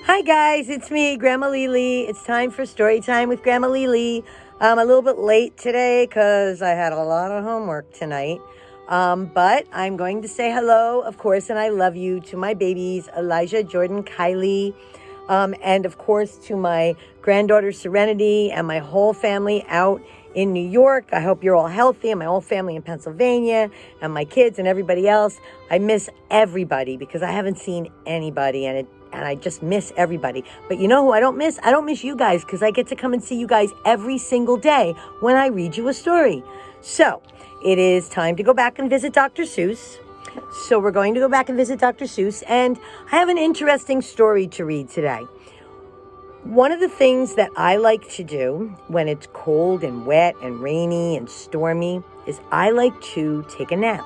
Hi guys, it's me, Grandma Lily. It's time for story time with Grandma Lily. I'm a little bit late today because I had a lot of homework tonight. But I'm going to say hello, of course, and I love you to my babies, Elijah, Jordan, Kylie, and of course to my granddaughter Serenity and my whole family out in New York. I hope you're all healthy, and my whole family in Pennsylvania, and my kids and everybody else. I miss everybody because I haven't seen anybody, and I just miss everybody. But you know who I don't miss? I don't miss you guys because I get to come and see you guys every single day when I read you a story. So it is time to go back and visit Dr. Seuss. So we're going to go back and visit Dr. Seuss, and I have an interesting story to read today. One of the things that I like to do when it's cold and wet and rainy and stormy is I like to take a nap.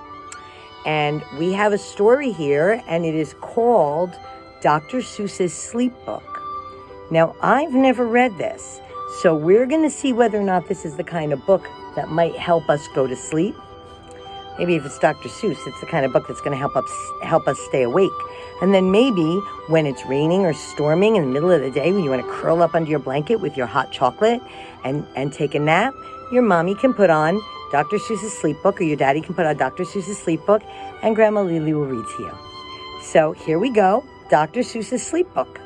And we have a story here, and it is called Dr. Seuss's Sleep Book. Now, I've never read this, so we're going to see whether or not this is the kind of book that might help us go to sleep. Maybe if it's Dr. Seuss, it's the kind of book that's going to help us stay awake. And then maybe when it's raining or storming in the middle of the day, when you want to curl up under your blanket with your hot chocolate and take a nap, your mommy can put on Dr. Seuss's Sleep Book, or your daddy can put on Dr. Seuss's Sleep Book, and Grandma Lily will read to you. So here we go, Dr. Seuss's Sleep Book,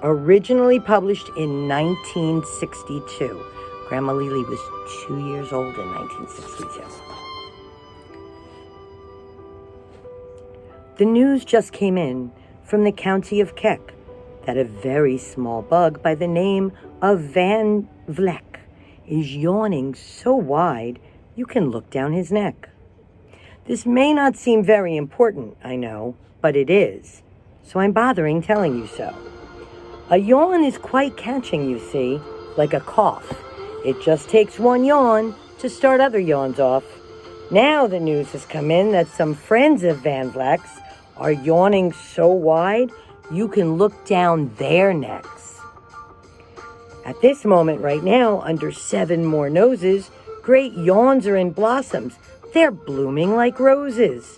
originally published in 1962. Grandma Lily was 2 years old in 1962. The news just came in from the county of Keck that a very small bug by the name of Van Vleck is yawning so wide you can look down his neck. This may not seem very important, I know, but it is, so I'm bothering telling you so. A yawn is quite catching, you see, like a cough. It just takes one yawn to start other yawns off. Now the news has come in that some friends of Van Vleck's are yawning so wide you can look down their necks. At this moment right now, under 7 more noses, great yawns are in blossoms. They're blooming like roses.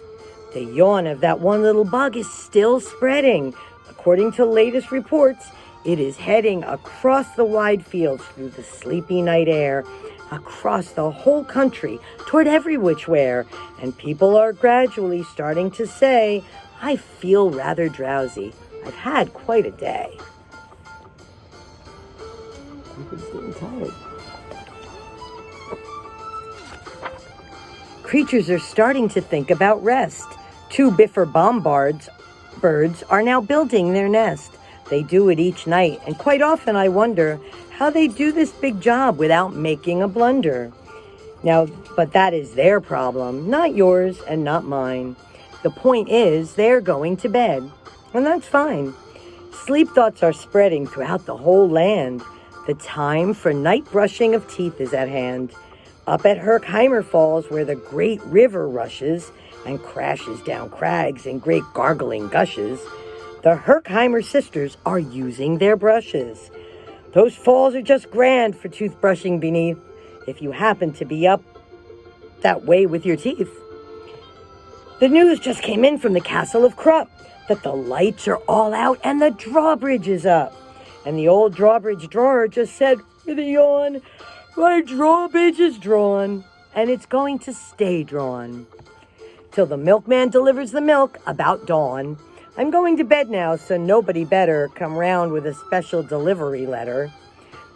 The yawn of that one little bug is still spreading. According to latest reports, it is heading across the wide fields through the sleepy night air, across the whole country, toward every which where, and people are gradually starting to say, I feel rather drowsy. I've had quite a day. Everybody's getting tired. Creatures are starting to think about rest. 2 biffer birds are now building their nest. They do it each night, and quite often I wonder how they do this big job without making a blunder. Now, but that is their problem, not yours and not mine. The point is, they're going to bed, and that's fine. Sleep thoughts are spreading throughout the whole land. The time for night brushing of teeth is at hand. Up at Herkheimer Falls, where the great river rushes and crashes down crags in great gargling gushes, the Herkheimer sisters are using their brushes. Those falls are just grand for toothbrushing beneath, if you happen to be up that way with your teeth. The news just came in from the castle of Krupp that the lights are all out and the drawbridge is up. And the old drawbridge drawer just said with a yawn, my drawbridge is drawn, and it's going to stay drawn till the milkman delivers the milk about dawn. I'm going to bed now, so nobody better come round with a special delivery letter.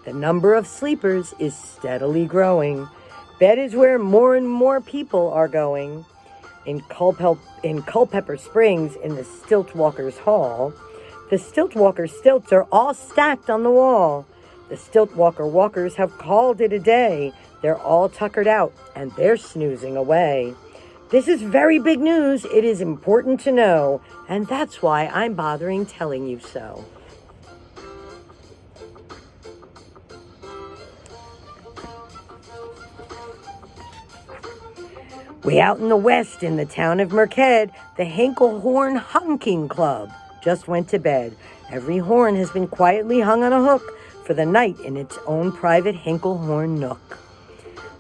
The number of sleepers is steadily growing. Bed is where more and more people are going. In Culpeper Springs, in the Stiltwalkers' Hall, the Stiltwalker stilts are all stacked on the wall. The Stiltwalker walkers have called it a day. They're all tuckered out, and they're snoozing away. This is very big news. It is important to know, and that's why I'm bothering telling you so. Way out in the west, in the town of Merked, the Hinkelhorn Honking Club just went to bed. Every horn has been quietly hung on a hook for the night in its own private Hinkelhorn nook.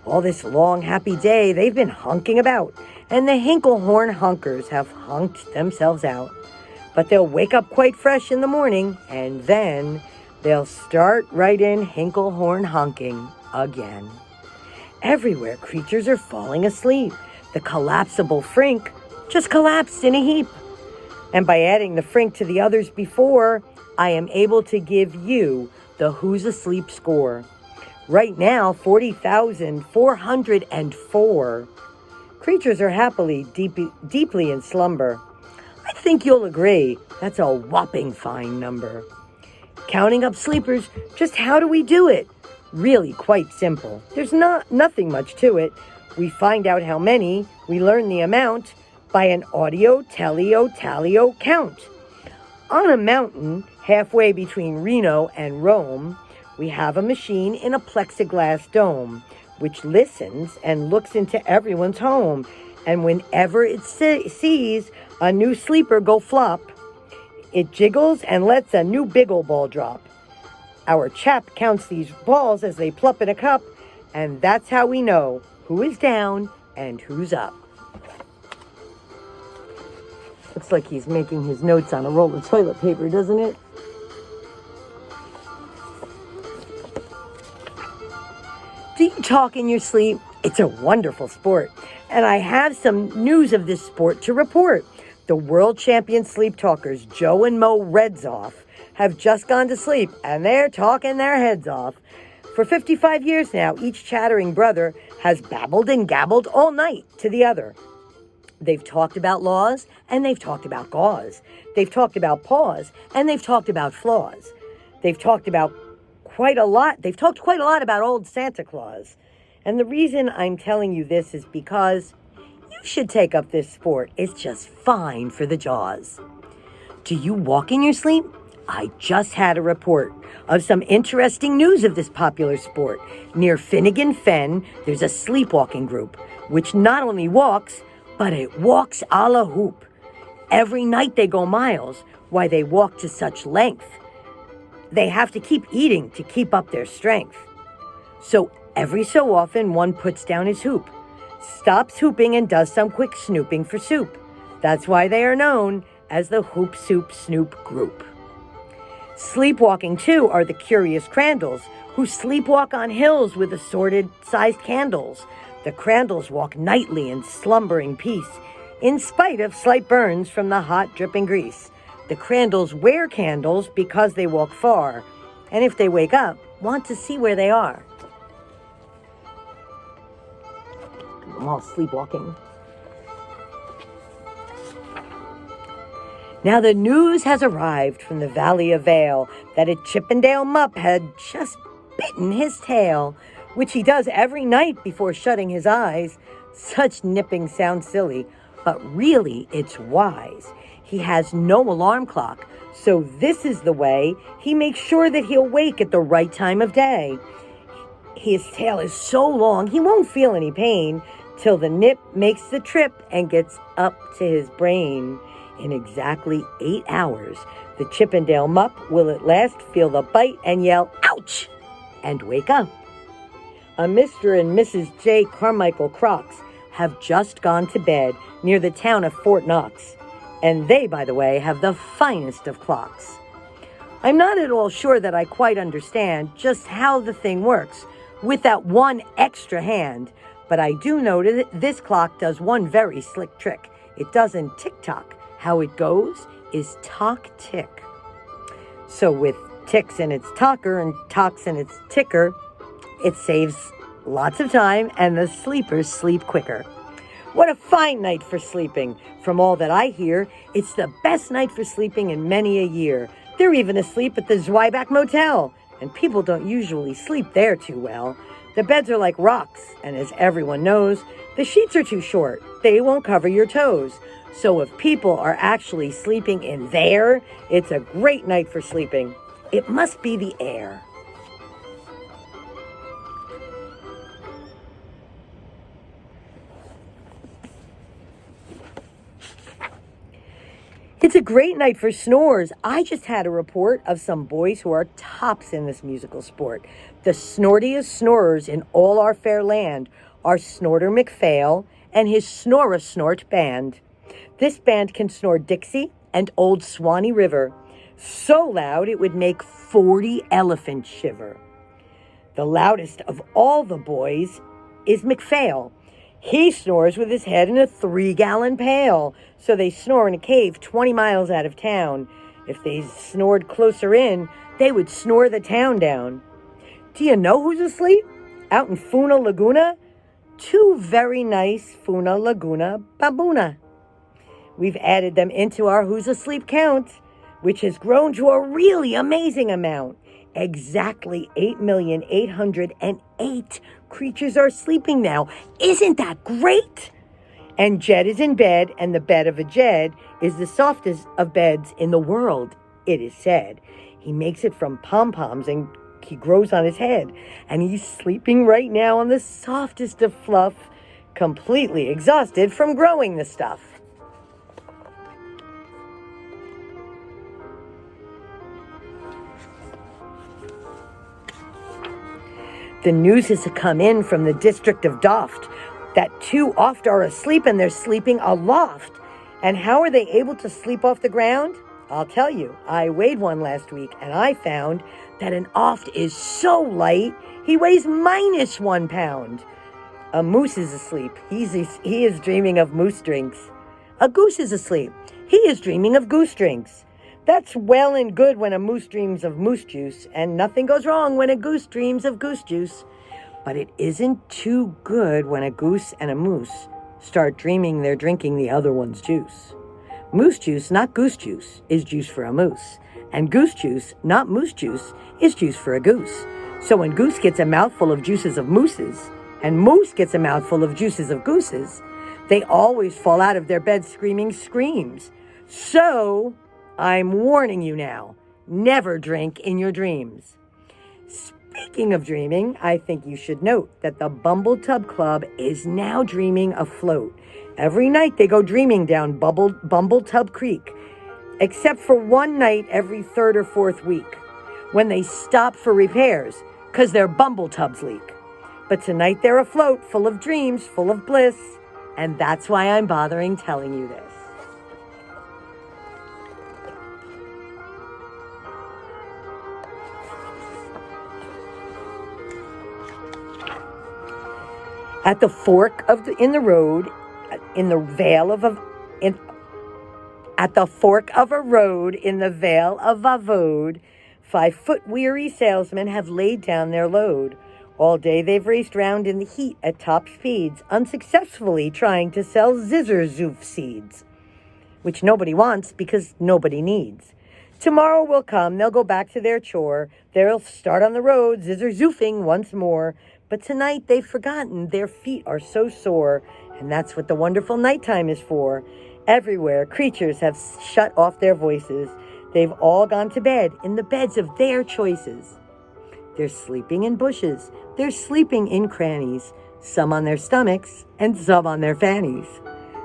All this long, happy day, they've been hunking about, and the Hinkelhorn hunkers have hunked themselves out. but they'll wake up quite fresh in the morning, and then they'll start right in Hinklehorn honking again. Everywhere, creatures are falling asleep. The collapsible frink just collapsed in a heap. And by adding the frink to the others before, I am able to give you the Who's Asleep score. Right now, 40,404. Creatures are happily, deeply in slumber. I think you'll agree that's a whopping fine number. Counting up sleepers, just how do we do it? Really quite simple. There's nothing much to it. We find out how many, we learn the amount by an audio-tellio-tallio count. On a mountain, halfway between Reno and Rome, we have a machine in a plexiglass dome, which listens and looks into everyone's home. And whenever it sees a new sleeper go flop, it jiggles and lets a new biggle ball drop. Our chap counts these balls as they plop in a cup, and that's how we know who is down and who's up. Looks like he's making his notes on a roll of toilet paper, doesn't it? Do you talk in your sleep? It's a wonderful sport. And I have some news of this sport to report. The world champion sleep talkers, Joe and Mo Redzoff, have just gone to sleep, and they're talking their heads off. For 55 years now, each chattering brother has babbled and gabbled all night to the other. They've talked about laws, and they've talked about gauze. They've talked about paws, and they've talked about flaws. They've talked quite a lot about old Santa Claus. And the reason I'm telling you this is because you should take up this sport. It's just fine for the jaws. Do you walk in your sleep? I just had a report of some interesting news of this popular sport. Near Finnegan Fen, there's a sleepwalking group, which not only walks, but it walks a la hoop. Every night they go miles. Why they walk to such length? They have to keep eating to keep up their strength. So every so often, one puts down his hoop, stops hooping, and does some quick snooping for soup. That's why they are known as the Hoop Soup Snoop Group. Sleepwalking, too, are the curious Crandalls, who sleepwalk on hills with assorted-sized candles. The Crandalls walk nightly in slumbering peace, in spite of slight burns from the hot, dripping grease. The Crandalls wear candles because they walk far, and if they wake up, want to see where they are. I'm all sleepwalking. Now the news has arrived from the Valley of Vale that a Chippendale Mupp had just bitten his tail, which he does every night before shutting his eyes. Such nipping sounds silly, but really it's wise. He has no alarm clock, so this is the way he makes sure that he'll wake at the right time of day. His tail is so long he won't feel any pain till the nip makes the trip and gets up to his brain. In exactly 8 hours, the Chippendale Mupp will at last feel the bite and yell, "Ouch!" and wake up. A Mr. and Mrs. J. Carmichael Crocs have just gone to bed near the town of Fort Knox, and they, by the way, have the finest of clocks. I'm not at all sure that I quite understand just how the thing works with that one extra hand, but I do know that this clock does one very slick trick. It doesn't tick-tock. How it goes is tock-tick. So with ticks in its talker and tocks in its ticker, it saves lots of time and the sleepers sleep quicker. What a fine night for sleeping. From all that I hear, it's the best night for sleeping in many a year. They're even asleep at the Zweiback Motel, and people don't usually sleep there too well. The beds are like rocks, and as everyone knows, the sheets are too short. They won't cover your toes. So if people are actually sleeping in there, it's a great night for sleeping. It must be the air. It's a great night for snores. I just had a report of some boys who are tops in this musical sport. The snortiest snorers in all our fair land are Snorter McPhail and his Snore-a-Snort band. This band can snore Dixie, and Old Swanee River, so loud it would make 40 elephants shiver. The loudest of all the boys is McPhail. He snores with his head in a 3-gallon pail, so they snore in a cave 20 miles out of town. If they snored closer in, they would snore the town down. Do you know who's asleep? Out in Funa Laguna? 2 very nice Funa Laguna baboona. We've added them into our Who's Asleep count, which has grown to a really amazing amount. Exactly 8,808 creatures are sleeping now. Isn't that great? And Jed is in bed, and the bed of a Jed is the softest of beds in the world, it is said. He makes it from pom-poms and he grows on his head. And he's sleeping right now on the softest of fluff, completely exhausted from growing the stuff. The news has come in from the district of Doft that 2 oft are asleep and they're sleeping aloft. And how are they able to sleep off the ground? I'll tell you, I weighed one last week and I found that an oft is so light, he weighs -1 pound. A moose is asleep. He is dreaming of moose drinks. A goose is asleep. He is dreaming of goose drinks. That's well and good when a moose dreams of moose juice, and nothing goes wrong when a goose dreams of goose juice. But it isn't too good when a goose and a moose start dreaming they're drinking the other one's juice. Moose juice, not goose juice, is juice for a moose. And goose juice, not moose juice, is juice for a goose. So when goose gets a mouthful of juices of mooses, and moose gets a mouthful of juices of gooses, they always fall out of their beds screaming screams. So I'm warning you now, never drink in your dreams. Speaking of dreaming, I think you should note that the Bumble Tub Club is now dreaming afloat. Every night they go dreaming down Bumble Tub Creek, except for one night every 3rd or 4th week, when they stop for repairs, because their Bumble Tubs leak. But tonight they're afloat, full of dreams, full of bliss, and that's why I'm bothering telling you this. At the fork in the road, in the vale of at the fork of a road in the vale of Vavode, 5-foot weary salesmen have laid down their load. All day they've raced round in the heat at top speeds, unsuccessfully trying to sell zizzer-zoof seeds, which nobody wants because nobody needs. Tomorrow will come, they'll go back to their chore, they'll start on the road, zizzer-zoofing once more. But tonight they've forgotten their feet are so sore, and that's what the wonderful nighttime is for. Everywhere, creatures have shut off their voices. They've all gone to bed in the beds of their choices. They're sleeping in bushes. They're sleeping in crannies, some on their stomachs and some on their fannies.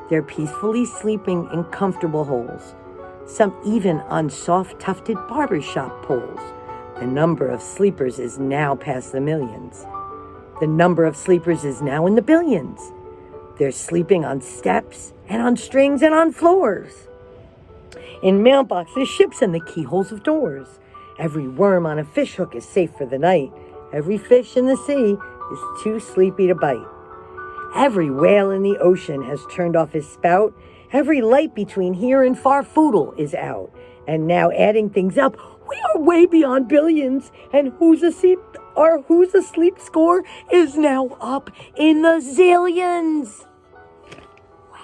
They're peacefully sleeping in comfortable holes, some even on soft-tufted barbershop poles. The number of sleepers is now past the millions. The number of sleepers is now in the billions. They're sleeping on steps and on strings and on floors, in mailboxes, ships, and the keyholes of doors. Every worm on a fish hook is safe for the night. Every fish in the sea is too sleepy to bite. Every whale in the ocean has turned off his spout. Every light between here and Farfoodle is out. And now adding things up, we are way beyond billions. And our Who's Asleep score is now up in the zillions. Wow.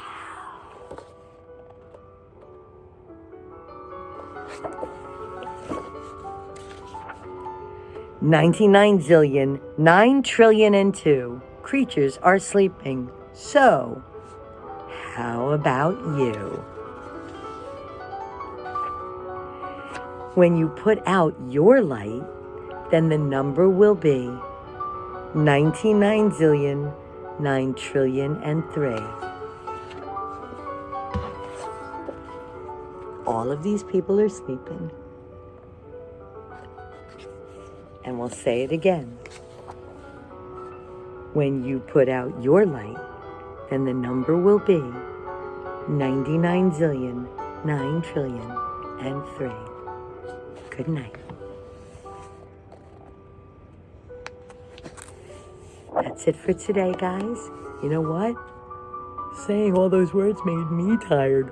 99,9,000,000,002 creatures are sleeping. So, how about you? When you put out your light, then the number will be 99,000,000,009,000,003. All of these people are sleeping. And we'll say it again. When you put out your light, then the number will be 99,000,000,009,000,003. 9,000,000,003. Good night. That's it for today, guys. You know what? Saying all those words made me tired.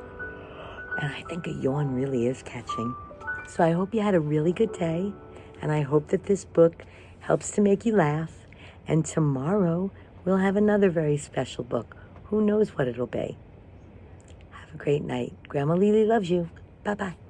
And I think a yawn really is catching. So I hope you had a really good day. And I hope that this book helps to make you laugh. And tomorrow we'll have another very special book. Who knows what it'll be? Have a great night. Grandma Lily loves you. Bye-bye.